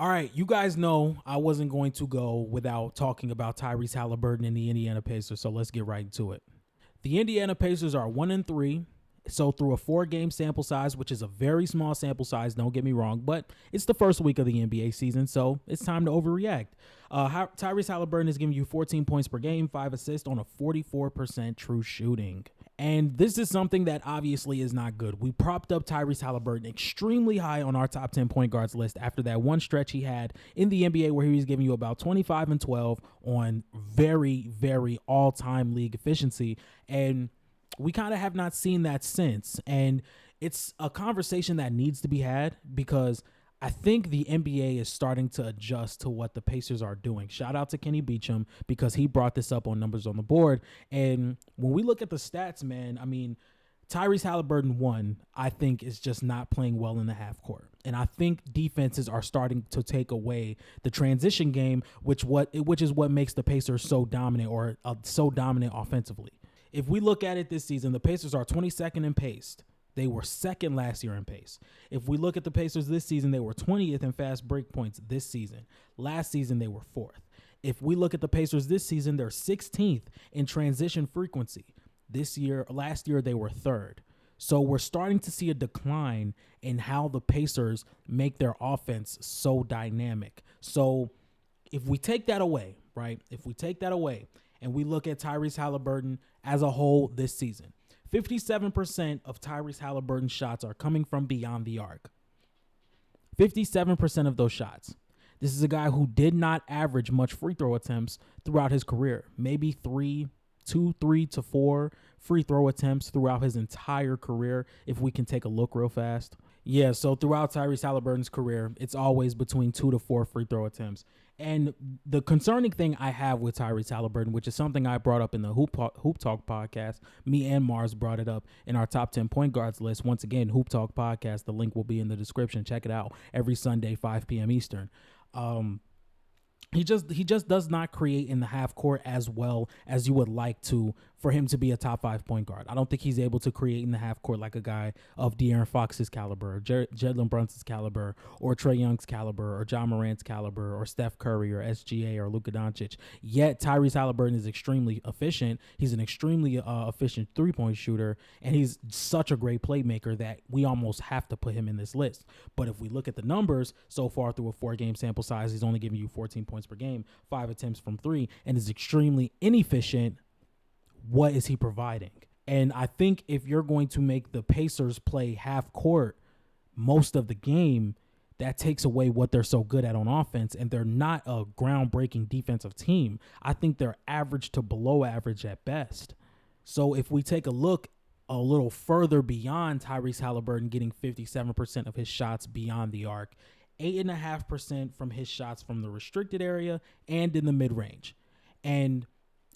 All right, you guys know I wasn't going to go without talking about Tyrese Halliburton and the Indiana Pacers, so let's get right into it. The Indiana Pacers are 1-3, so through a 4-game sample size, which is a very small sample size, don't get me wrong, but it's the first week of the NBA season, so it's time to overreact. Tyrese Halliburton is giving you 14 points per game, 5 assists on a 44% true shooting. And this is something that obviously is not good. We propped up Tyrese Halliburton extremely high on our top 10 point guards list after that one stretch he had in the NBA where he was giving you about 25 and 12 on very, very all-time league efficiency. And we kind of have not seen that since. And it's a conversation that needs to be had because I think the NBA is starting to adjust to what the Pacers are doing. Shout out to Kenny Beecham because he brought this up on Numbers on the Board. And when we look at the stats, man, I mean, Tyrese Halliburton, one, I think is just not playing well in the half court. And I think defenses are starting to take away the transition game, which is what makes the Pacers so dominant or so dominant offensively. If we look at it this season, the Pacers are 22nd in pace. They were second last year in pace. If we look at the Pacers this season, they were 20th in fast break points this season. Last season, they were 4th. If we look at the Pacers this season, they're 16th in transition frequency. Last year, they were 3rd. So we're starting to see a decline in how the Pacers make their offense so dynamic. So if we take that away, right? If we take that away and we look at Tyrese Halliburton as a whole this season, 57% of Tyrese Halliburton's shots are coming from beyond the arc. 57% of those shots. This is a guy who did not average much free throw attempts throughout his career. Maybe 3 to 4 free throw attempts throughout his entire career, if we can take a look real fast. Yeah, so throughout Tyrese Halliburton's career, it's always between 2 to 4 free throw attempts. And the concerning thing I have with Tyrese Halliburton, which is something I brought up in the Hoop Talk podcast, me and Mars brought it up in our top 10 point guards list. Once again, Hoop Talk podcast, the link will be in the description. Check it out every Sunday, 5 p.m. Eastern. He just does not create in the half court as well as you would like to for him to be a top 5 point guard. I don't think he's able to create in the half court like a guy of De'Aaron Fox's caliber, Jalen Brunson's caliber, or Trae Young's caliber, or John Morant's caliber, or Steph Curry, or SGA, or Luka Doncic. Yet Tyrese Halliburton is extremely efficient. He's an extremely efficient three-point shooter, and he's such a great playmaker that we almost have to put him in this list. But if we look at the numbers so far through a 4-game sample size, he's only giving you 14 points per game, 5 attempts from 3, and is extremely inefficient. What is he providing? And I think if you're going to make the Pacers play half court most of the game, that takes away what they're so good at on offense, and they're not a groundbreaking defensive team. I think they're average to below average at best. So if we take a look a little further beyond Tyrese Halliburton getting 57% of his shots beyond the arc, 8.5% from his shots from the restricted area and in the mid-range. And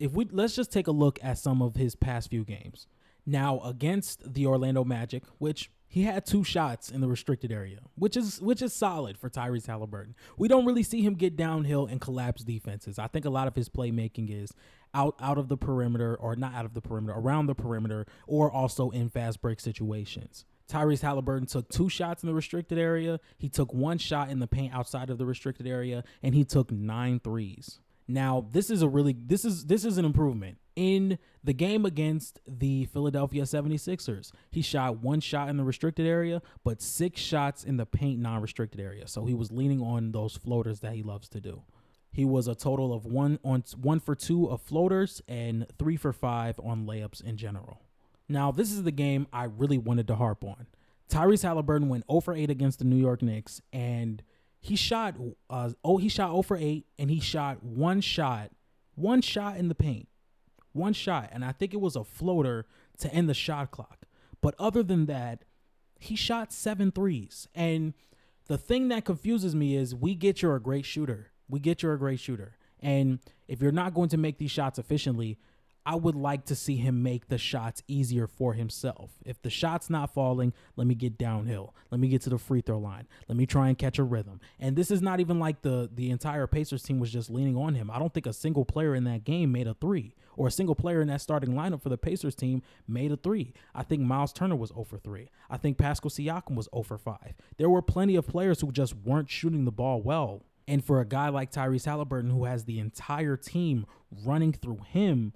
let's just take a look at some of his past few games. Now, against the Orlando Magic, which he had 2 shots in the restricted area, which is solid for Tyrese Halliburton. We don't really see him get downhill and collapse defenses. I think a lot of his playmaking is out of the perimeter, or not out of the perimeter, around the perimeter, or also in fast break situations. Tyrese Halliburton took 2 shots in the restricted area. He took 1 shot in the paint outside of the restricted area, and he took 9 threes. Now, this is an improvement. In the game against the Philadelphia 76ers, he shot 1 shot in the restricted area, but 6 shots in the paint non-restricted area. So he was leaning on those floaters that he loves to do. He was a total of 1 for 2 of floaters and 3 for 5 on layups in general. Now, this is the game I really wanted to harp on. Tyrese Halliburton went 0 for 8 against the New York Knicks, and he shot 0 for 8, and he shot 1 shot in the paint. 1 shot, and I think it was a floater to end the shot clock. But other than that, he shot 7 threes. And the thing that confuses me is we get you're a great shooter. And if you're not going to make these shots efficiently, I would like to see him make the shots easier for himself. If the shot's not falling, let me get downhill. Let me get to the free throw line. Let me try and catch a rhythm. And this is not even like the entire Pacers team was just leaning on him. I don't think a single player in that game made a three, or a single player in that starting lineup for the Pacers team made a three. I think Miles Turner was 0 for 3. I think Pascal Siakam was 0 for 5. There were plenty of players who just weren't shooting the ball well. And for a guy like Tyrese Halliburton, who has the entire team running through him,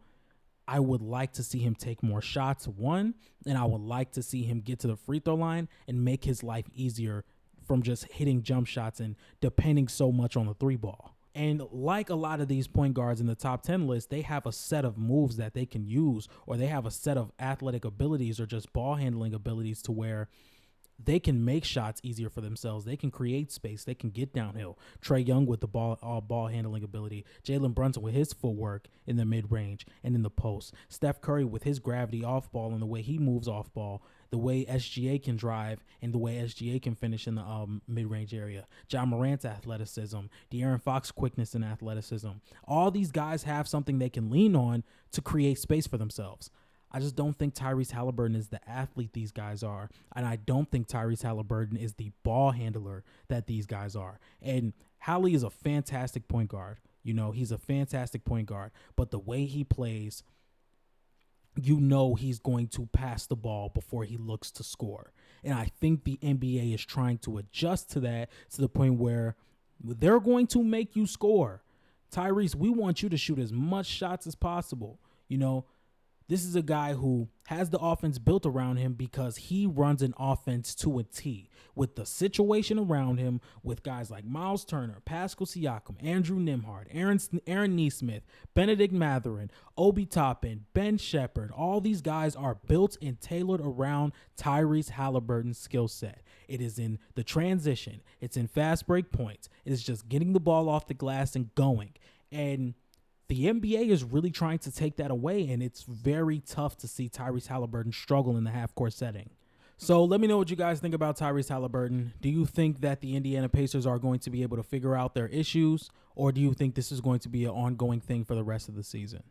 I would like to see him take more shots, one, and I would like to see him get to the free throw line and make his life easier from just hitting jump shots and depending so much on the three ball. And like a lot of these point guards in the top 10 list, they have a set of moves that they can use, or they have a set of athletic abilities or just ball handling abilities to where they can make shots easier for themselves. They can create space. They can get downhill. Trae Young with the ball handling ability. Jalen Brunson with his footwork in the mid-range and in the post. Steph Curry with his gravity off ball and the way he moves off ball. The way SGA can drive and the way SGA can finish in the mid-range area. Ja Morant's athleticism. De'Aaron Fox quickness and athleticism. All these guys have something they can lean on to create space for themselves. I just don't think Tyrese Halliburton is the athlete these guys are. And I don't think Tyrese Halliburton is the ball handler that these guys are. And Hallie is a fantastic point guard. You know, he's a fantastic point guard. But the way he plays, you know he's going to pass the ball before he looks to score. And I think the NBA is trying to adjust to that, to the point where they're going to make you score. Tyrese, we want you to shoot as much shots as possible. You know, this is a guy who has the offense built around him because he runs an offense to a T. With the situation around him, with guys like Miles Turner, Pascal Siakam, Andrew Nembhard, Aaron Nesmith, Benedict Mathurin, Obi Toppin, Ben Shepherd, all these guys are built and tailored around Tyrese Halliburton's skill set. It is in the transition. It's in fast break points. It is just getting the ball off the glass and going. And the NBA is really trying to take that away, and it's very tough to see Tyrese Halliburton struggle in the half-court setting. So let me know what you guys think about Tyrese Halliburton. Do you think that the Indiana Pacers are going to be able to figure out their issues, or do you think this is going to be an ongoing thing for the rest of the season?